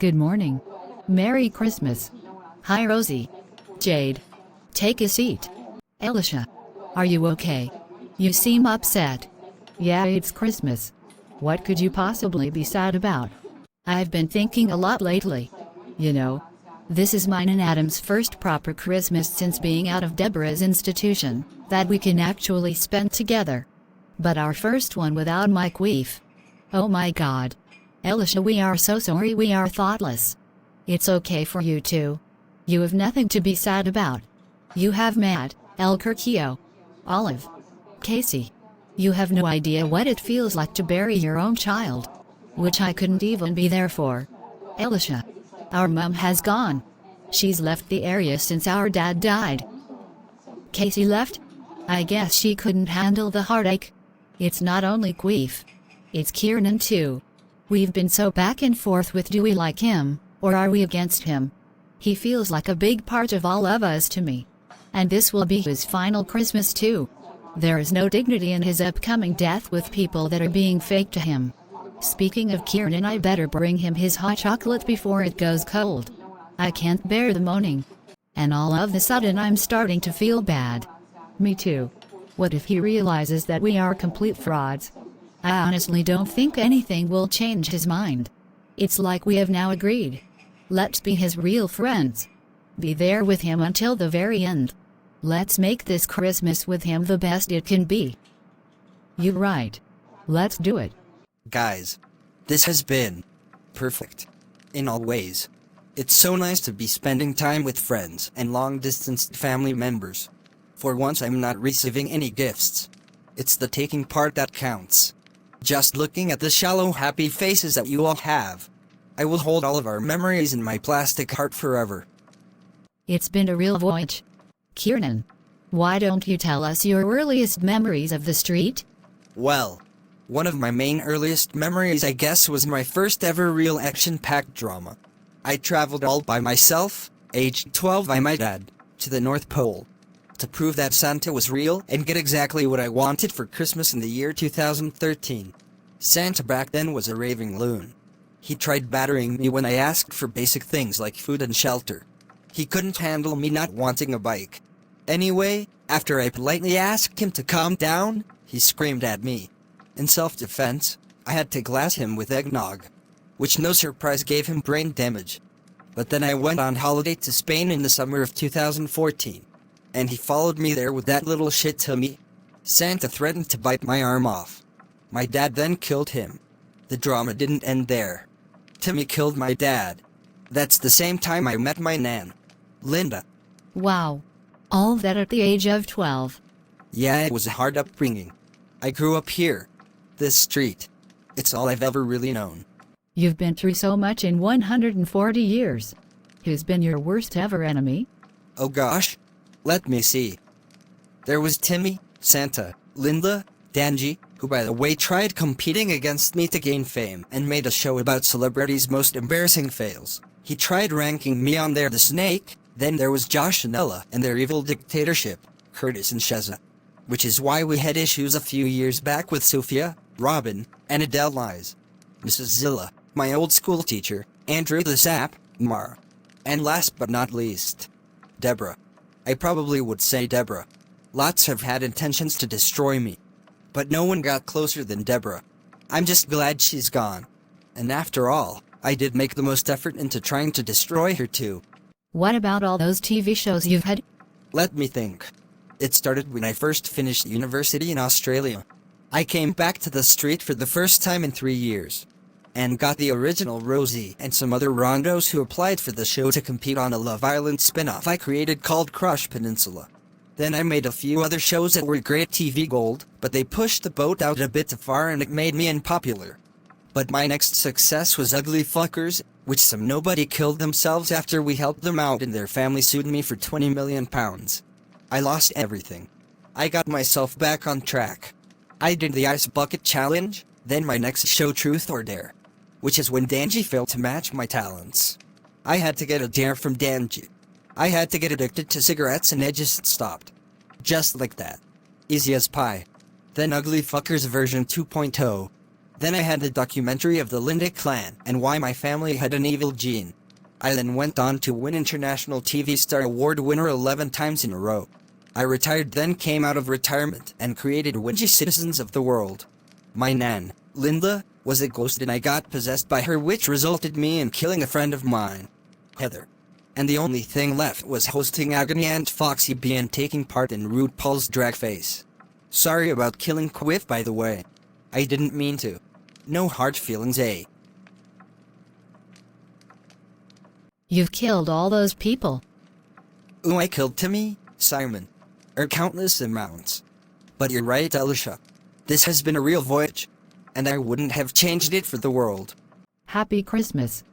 Good morning. Merry Christmas. Hi, Rosie. Jade. Take a seat. Elisha. Are you okay? You seem upset. Yeah, it's Christmas. What could you possibly be sad about? I've been thinking a lot lately. You know, this is mine and Adam's first proper Christmas since being out of Deborah's institution, that we can actually spend together. But our first one without my queef. Oh my God. Elisha, we are so sorry, we are thoughtless. It's okay for you too. You have nothing to be sad about. You have Matt, El Kirkio, Olive, Casey. You have no idea what it feels like to bury your own child. Which I couldn't even be there for. Elisha. Our mom has gone. She's left the area since our dad died. Casey left? I guess she couldn't handle the heartache. It's not only Queef. It's Kiernan too. We've been so back and forth with do we like him, or are we against him? He feels like a big part of all of us to me. And this will be his final Christmas too. There is no dignity in his upcoming death with people that are being fake to him. Speaking of Kiernan, I better bring him his hot chocolate before it goes cold. I can't bear the moaning. And all of a sudden I'm starting to feel bad. Me too. What if he realizes that we are complete frauds? I honestly don't think anything will change his mind. It's like we have now agreed. Let's be his real friends. Be there with him until the very end. Let's make this Christmas with him the best it can be. You're right. Let's do it. Guys, this has been perfect in all ways. It's so nice to be spending time with friends and long-distance family members. For once I'm not receiving any gifts. It's the taking part that counts. Just looking at the shallow happy faces that you all have. I will hold all of our memories in my plastic heart forever. It's been a real voyage. Kiernan, why don't you tell us your earliest memories of the street? Well, one of my main earliest memories I guess was my first ever real action-packed drama. I traveled all by myself, aged 12 by my dad, to the North Pole. To prove that Santa was real and get exactly what I wanted for Christmas in the year 2013. Santa back then was a raving loon. He tried battering me when I asked for basic things like food and shelter. He couldn't handle me not wanting a bike. Anyway, after I politely asked him to calm down, he screamed at me. In self-defense, I had to glass him with eggnog, which no surprise gave him brain damage. But then I went on holiday to Spain in the summer of 2014. And he followed me there with that little shit to me. Santa threatened to bite my arm off. My dad then killed him. The drama didn't end there. Timmy killed my dad. That's the same time I met my nan, Linda. Wow. All that at the age of 12. Yeah, it was a hard upbringing. I grew up here. This street. It's all I've ever really known. You've been through so much in 140 years. Who's been your worst ever enemy? Oh gosh. Let me see. There was Timmy, Santa, Linda, Danji, who by the way tried competing against me to gain fame and made a show about celebrities' most embarrassing fails. He tried ranking me on there the snake. Then there was Josh and Ella and their evil dictatorship, Curtis and Sheza. Which is why we had issues a few years back with Sophia, Robin, and Adele Lies. Mrs. Zilla, my old school teacher, Andrew the Sap, Mara. And last but not least, Deborah. I probably would say Deborah. Lots have had intentions to destroy me. But no one got closer than Deborah. I'm just glad she's gone. And after all, I did make the most effort into trying to destroy her too. What about all those TV shows you've had? Let me think. It started when I first finished university in Australia. I came back to the street for the first time in 3 years. And got the original Rosie and some other rondos who applied for the show to compete on a Love Island spin-off I created called Crush Peninsula. Then I made a few other shows that were great TV gold, but they pushed the boat out a bit too far and it made me unpopular. But my next success was Ugly Fuckers, which some nobody killed themselves after we helped them out and their family sued me for £20 million. I lost everything. I got myself back on track. I did the Ice Bucket Challenge, then my next show Truth or Dare. Which is when Danji failed to match my talents. I had to get a dare from Danji. I had to get addicted to cigarettes and I just stopped. Just like that. Easy as pie. Then Ugly Fuckers version 2.0. Then I had the documentary of the Linda clan and why my family had an evil gene. I then went on to win International TV Star Award winner 11 times in a row. I retired, then came out of retirement and created Witchy Citizens of the World. My nan, Linda, was a ghost and I got possessed by her, which resulted me in killing a friend of mine, Heather. And the only thing left was hosting Agony and Foxy B and taking part in RuPaul's Drag Race. Sorry about killing Quiff, by the way. I didn't mean to. No hard feelings, eh? You've killed all those people. Ooh, I killed Timmy, Simon, or countless amounts. But you're right, Alicia. This has been a real voyage, and I wouldn't have changed it for the world. Happy Christmas.